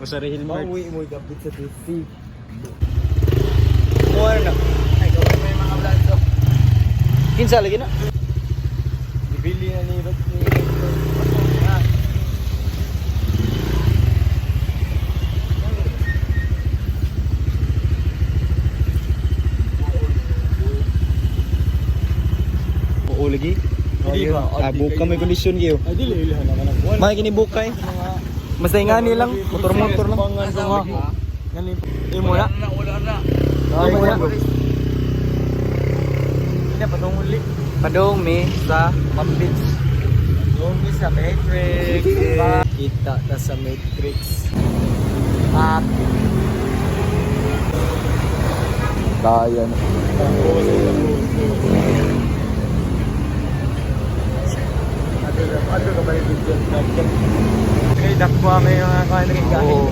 sa Hilmer. Pauwi mo gabit sa DC. Muar na. Ay, gawin mo yung mga vlog ko. Kinsa lagi na? Bibili na ni Rod ni Oo lagi. Hindi ba? Book kami kondisyon kayo. Ay, dili ilahan naman ako. May kini book kay. Basta ingani lang, motor-motor lang. Pangan ko nga. Galing. Imo na. Wala na. Ay, Imo wala. na. Hindi pa tong uli. Padong mi sa Mambits. Umi sa Matrix. Kita ta sa Matrix. Kaya na. Ano ka ba yung video? Kaya dakwa may mga kain rin kahit.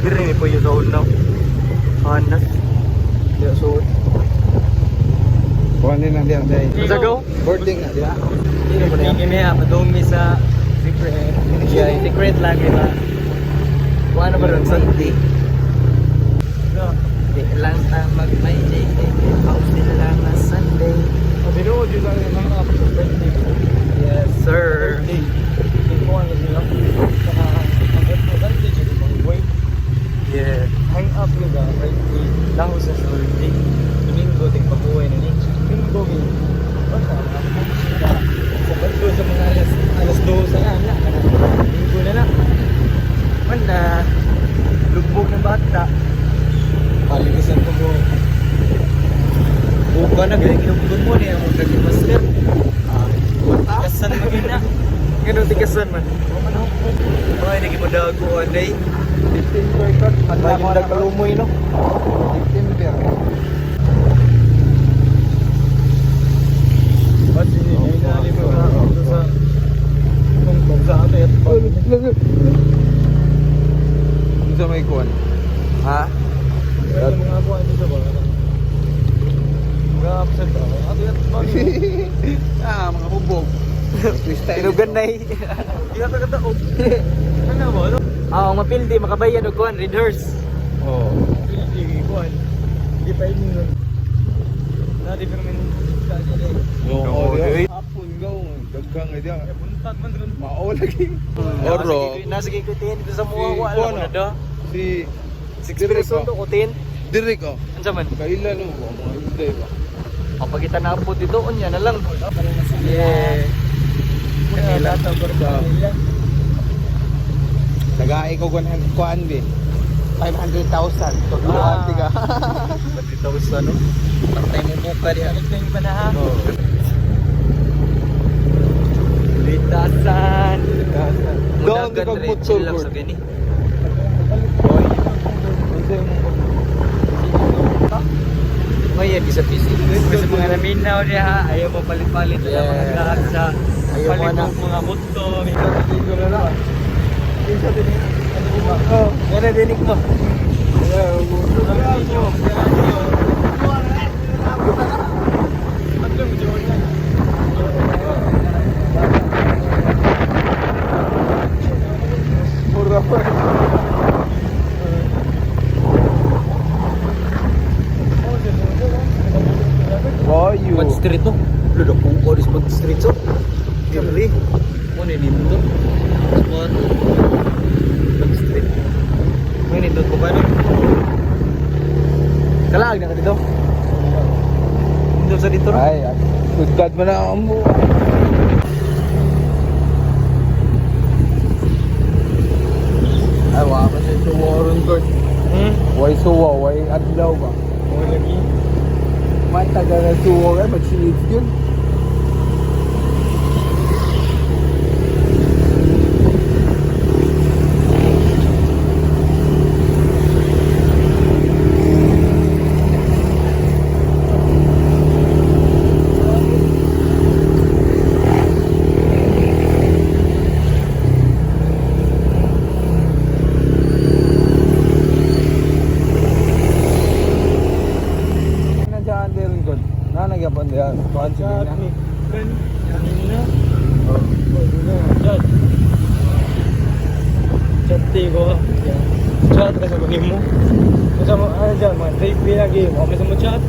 Dire ni po yung soul now. Panas. Dia soul. Kuha din na diyan day. Sa go? Boarding na diyan. Hindi ko na kini padong mi sa Secret. yeah, secret lagi na. Kuha na ba ron Sunday? Di lang ta mag-my day. House nila lang na Sunday. Binood yun lang yung mga kapag birthday ko. Yes, sir. Birthday. Hindi ko ano sila. Saka ang birthday siya di mga way. Yeah. Hang up nila birthday. Lahos sa birthday. Domingo ting pabuhay na niya. Domingo gini. Basta sa birthday sa mga alas 2 na na. Domingo na na. Wala. Lugbog ng bata. Palinisan ko mo. Buka na galing kinubukod mo niya mo naging master. Tikasan mo gina. Ganun tikasan man. Ay, hindi mo dago day. 15 per cut. May yung nagkalumoy no. 15 per. Ba't hindi mo na sa kung sa ato at Ito may kuwan. Ha? kaya mga ako ano sa mga upset ako. Ato at mami. Mga bubog. Twist time. Tinugan na Hindi ka tagataog. Ano ba? Ano? mapildi, makabayan og kuan, readers. Oh. Hindi kuhan. Hindi pa yun nun. Nadi pero may sa nila eh. Oo. Okay. Hapon gaw. Dagkang ay diyan. Buntag man rin. Mao lagi. Oro. Nasa kikutin dito sa mga wala kuwan, mo na do. Si 6 person to kutin. Direk oh. Unsa man? Kailan mo mga hindi ba? Kapag kita naabot dito, unya na lang. Yeah. Kanila ta berda. Tagai ko kuan di. 500,000. Tutuan tiga. Dito sa ano? Partay mo buka diha. Ito pa na ha. Litasan. Doon di kag motor lang board. sa gani. May yan sa PC. Sa mga naminaw niya ha, ayaw mo palit-palit na mga lahat sa Ayaw mo palit na. mo mga buto. Ito na lang. Isa din eh. Ano ba? Oh, Kaya dinig mo. Boyu. Pag street no. Ludo po oris pag street so. Dili. Mo ni dito. Spot. Pag street. Mo ni dito pa rin. Kalaag na ka dito. Dito sa dito. Ay, good God mo na ang mo. Ay, wala ka sa Warren Court. Why suwa? Why adlaw ba? Mo lagi. Man taga na suwa ka, mag-shades yun. Nandiyan din rin ko. Nanagyapan diyan. Kuhan sige. ni kan kanina. Oh. Chat. Chat ko. Chat ka sa kunin mo. Sa mo ano dyan, mga trip lagi. Ako sa mo chat.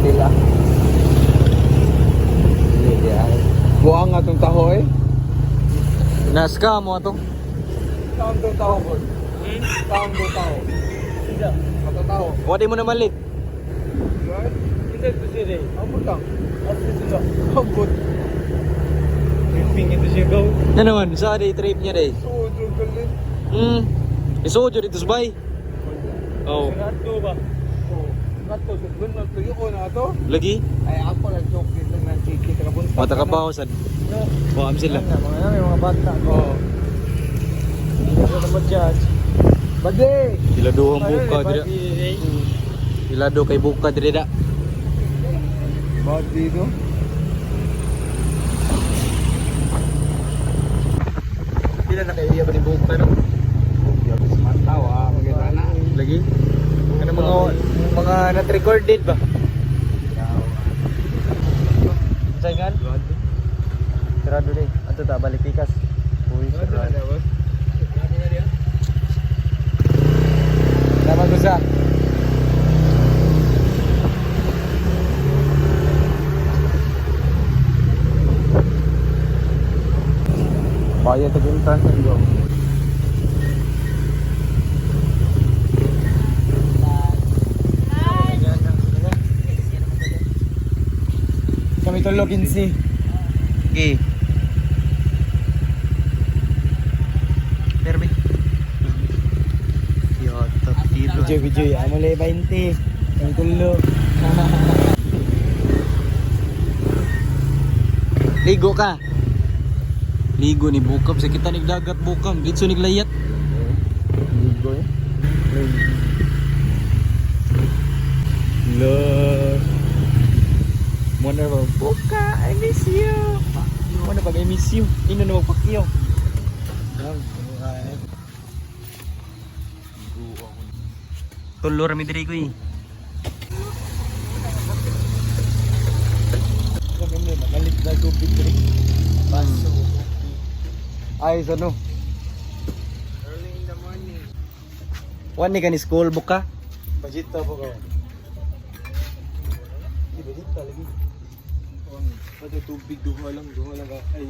Tila. Hindi ay. Buang atong tahoy. Naska mo ato. Taon to taho ko. Taon to taho. Tidak. Ato taho. Wadi mo na malik. Right? Tidak tu sih. Ambot lang. Asli sudah. Ambot. Tripping itu sih kau. Na naman, sa day trip niya day. Sojo galit. Isojo dito sa bay. Oh, Satu ba? Oh. Nato sa bunot lagi ko na ato. lagi. Ay ako lang joke dito ng chiki ka bunta. Mata ka pa ako sad. No. Buam sila. Mga bata ko. Oh. Hindi ko na mag-judge. Bade. Ilado ang buka dira. Ayun, Ilado kay buka dira. Bade do. Pila na kay iya ba ni buka no? Yabis mantaw ah, maganda na. Lagi. Ano mga not recorded ba? Saingan? Sarado day. Ato ta balik pikas. Uy, sarado. Dapat gusa. Bayad ta yung transan do. Kami tulo 15. Okay. Perbe. Yo, top tiro. Video. Amo le 20. Kami tulo. Ligo ka. Ligo ni bukam sa kita nigdagat bukam. Gitso niglayat. Ligo eh. Love. Muna ba? Buka, I miss you. Muna pag I miss you. Ino na magpakyaw. Tulo rami diri ko eh. Kami balik na tubig diri. Paso. Ay, ano? Early in the morning. Wani ka ni school buka? Pajita po ka. Di pajita lagi. Pati tubig duha lang ka. Ay.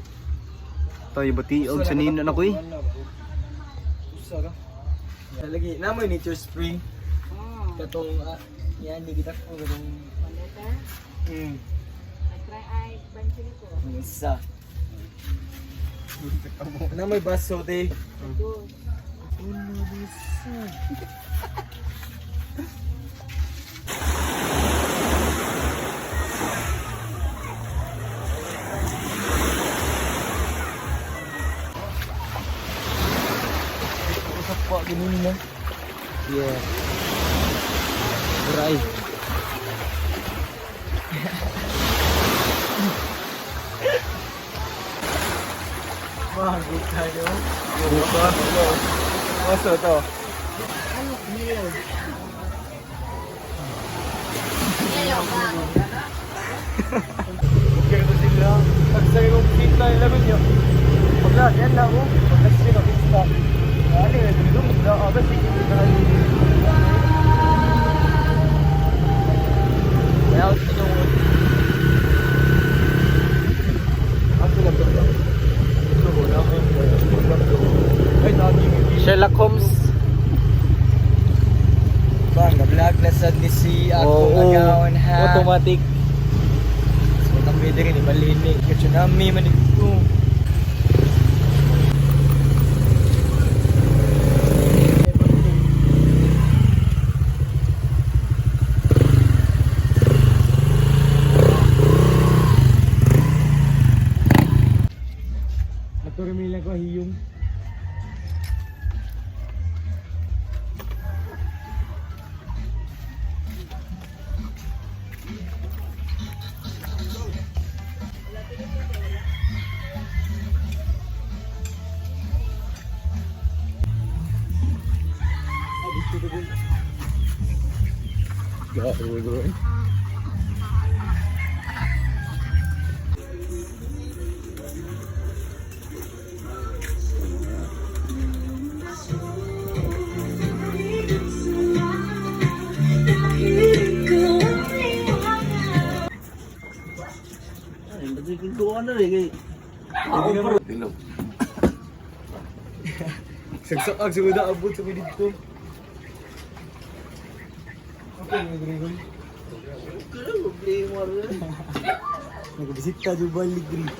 Tayo batiog sa nino na ko eh. Usa ka. Lagi namoy nature spring. Katong yan di kita ko katong isa. Namoy baso de. Usap pa ganun na. Yeah. Uray. Bago tayo. Buka. Oso to. Okay to sila. Pag sa ilong kita ilaban nyo. Pagla, yan na ako. Pagla sila kita. Ano yun? Dito mo na. Aba, sige kita. Kaya ako sa inyo. Ako lang ba? Ito ko na. Ay, dami. Sherlock Holmes. Bang, na-vlog na sa ni si ako agawon ha. Automatic. So, pwede rin ibalinig. Yung tsunami man ito. Naturmila ko hiyong. Grabe, bro. Ay, nagkikintuan na rin kay. Dilaw. Sagsak siguro na abot sa mga dito. Okay, Gregory. Kaya problema rin. Nagbisita yung balik, Gregory.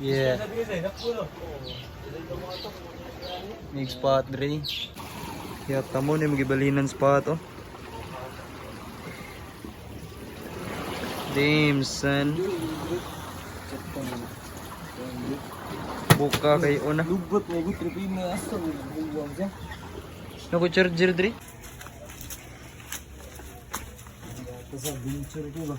Yeah. Big spot, Dre. Kaya tamo na yung magibalinan spot, oh. Damn, son. Buka kayo na. Lubot na yung tripin na asa. Buwang siya. Naku charger, Dre. Tapos ang venture ko ba?